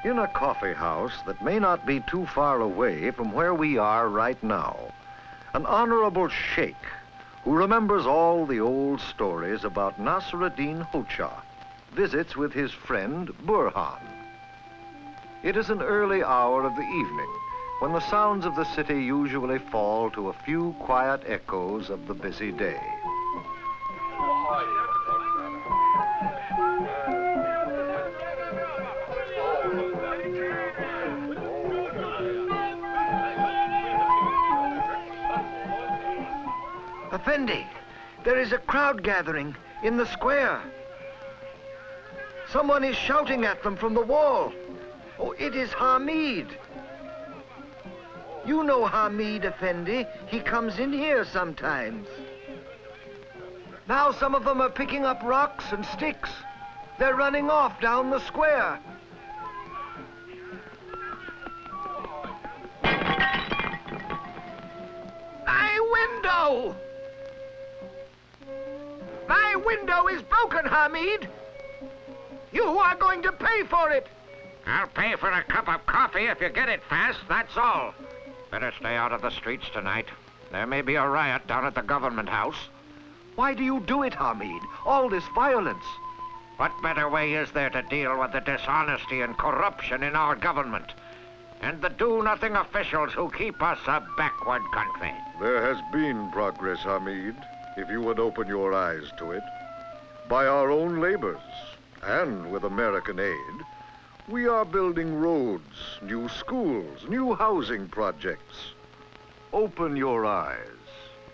In a coffee house that may not be too far away from where we are right now, an honorable sheikh who remembers all the old stories about Nasarudin Hocha visits with his friend Burhan. It is an early hour of the evening when the sounds of the city usually fall to a few quiet echoes of the busy day. Effendi, there is a crowd gathering in the square. Someone is shouting at them from the wall. Oh, it is Hamid. You know Hamid, Effendi. He comes in here sometimes. Now some of them are picking up rocks and sticks. They're running off down the square. My window! My window is broken, Hamid. You are going to pay for it. I'll pay for a cup of coffee if you get it fast, that's all. Better stay out of the streets tonight. There may be a riot down at the government house. Why do you do it, Hamid? All this violence. What better way is there to deal with the dishonesty and corruption in our government? And the do-nothing officials who keep us a backward country. There has been progress, Hamid, if you would open your eyes to it. By our own labors, and with American aid, we are building roads, new schools, new housing projects. Open your eyes.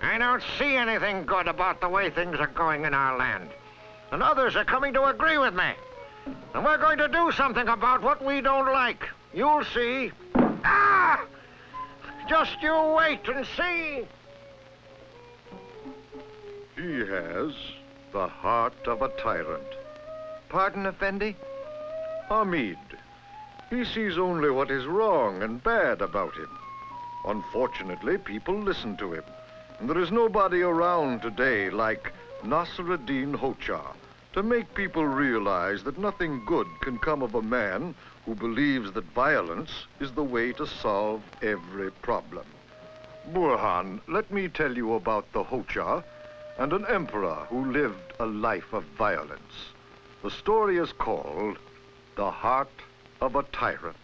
I don't see anything good about the way things are going in our land. And others are coming to agree with me. And we're going to do something about what we don't like. You'll see. Ah! Just you wait and see. He has the heart of a tyrant. Pardon, Effendi? Hamid, he sees only what is wrong and bad about him. Unfortunately, people listen to him. And there is nobody around today like Nasarudin Hocha to make people realize that nothing good can come of a man who believes that violence is the way to solve every problem. Burhan, let me tell you about the Hocha and an emperor who lived a life of violence. The story is called The Heart of a Tyrant.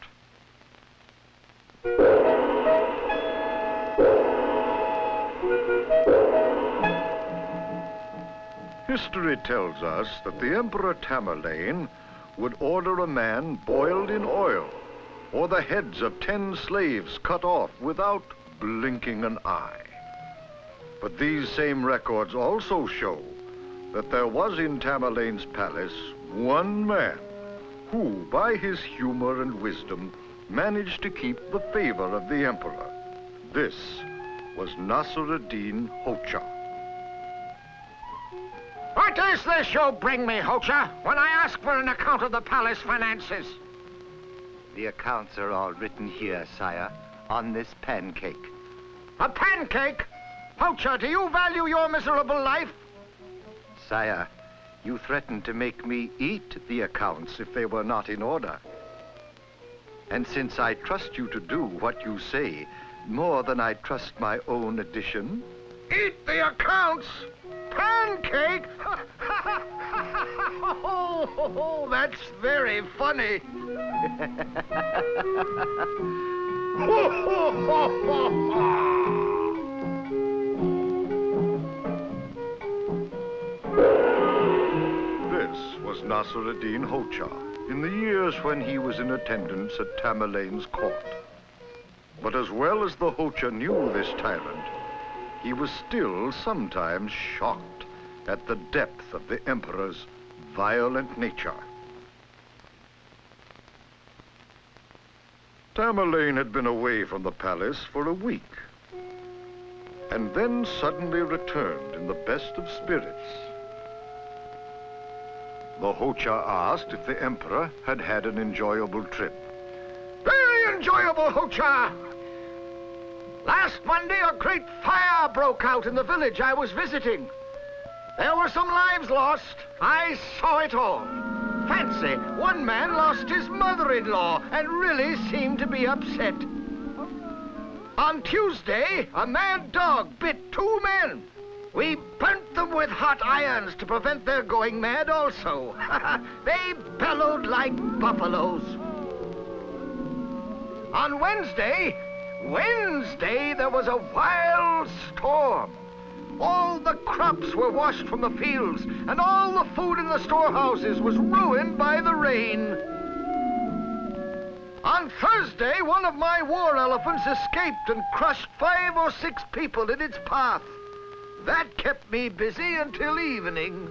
History tells us that the Emperor Taman would order a man boiled in oil, or the heads of 10 slaves cut off without blinking an eye. But these same records also show that there was in Tamerlane's palace one man who, by his humor and wisdom, managed to keep the favor of the emperor. This was Nasarudin Hocha. What is this you bring me, Hocha, when I ask for an account of the palace finances? The accounts are all written here, sire, on this pancake. A pancake? Hocha, do you value your miserable life? Sire, you threatened to make me eat the accounts if they were not in order. And since I trust you to do what you say, more than I trust my own addition... Eat the accounts? Pancake? Oh, that's very funny. This was Nasarudin Hocha in the years when he was in attendance at Tamerlane's court. But as well as the Hocha knew this tyrant, he was still sometimes shocked at the depth of the emperor's violent nature. Tamerlane had been away from the palace for a week, and then suddenly returned in the best of spirits. The Hocha asked if the emperor had had an enjoyable trip. Very enjoyable, Hocha! Last Monday, a great fire broke out in the village I was visiting. There were some lives lost. I saw it all. Fancy, one man lost his mother-in-law and really seemed to be upset. On Tuesday, a mad dog bit 2 men. We burnt them with hot irons to prevent their going mad also. They bellowed like buffaloes. On Wednesday, there was a wild storm. All the crops were washed from the fields, and all the food in the storehouses was ruined by the rain. On Thursday, one of my war elephants escaped and crushed 5 or 6 people in its path. That kept me busy until evening.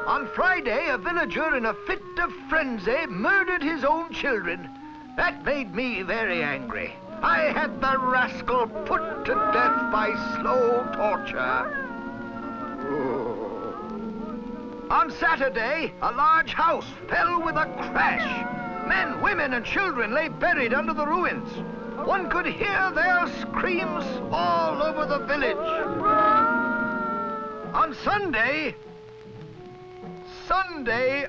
On Friday, a villager in a fit of frenzy murdered his own children. That made me very angry. I had the rascal put to death by slow torture. On Saturday, a large house fell with a crash. Men, women, and children lay buried under the ruins. One could hear their screams all over the village. On Sunday,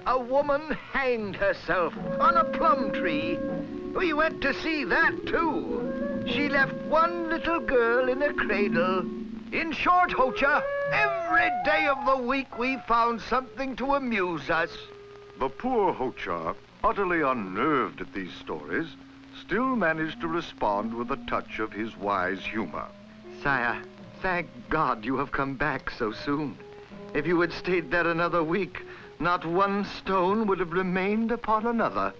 a woman hanged herself on a plum tree. We went to see that, too. She left one little girl in a cradle. In short, Hocha, every day of the week we found something to amuse us. The poor Hocha, utterly unnerved at these stories, still managed to respond with a touch of his wise humor. Sire, thank God you have come back so soon. If you had stayed there another week, not one stone would have remained upon another.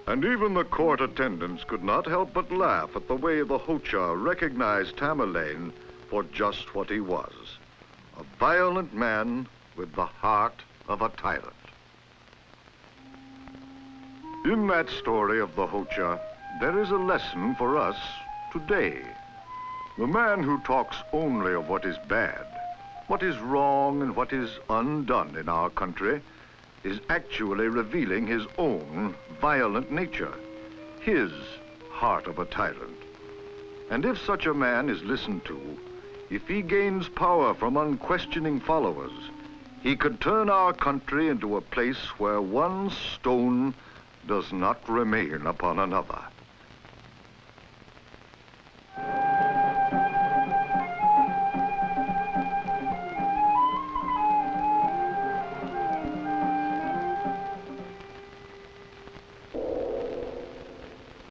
And even the court attendants could not help but laugh at the way the Hocha recognized Tamerlane for just what he was, a violent man with the heart of a tyrant. In that story of the Hocha, there is a lesson for us today. The man who talks only of what is bad, what is wrong and what is undone in our country, is actually revealing his own violent nature, his heart of a tyrant. And if such a man is listened to, if he gains power from unquestioning followers, he could turn our country into a place where one stone does not remain upon another.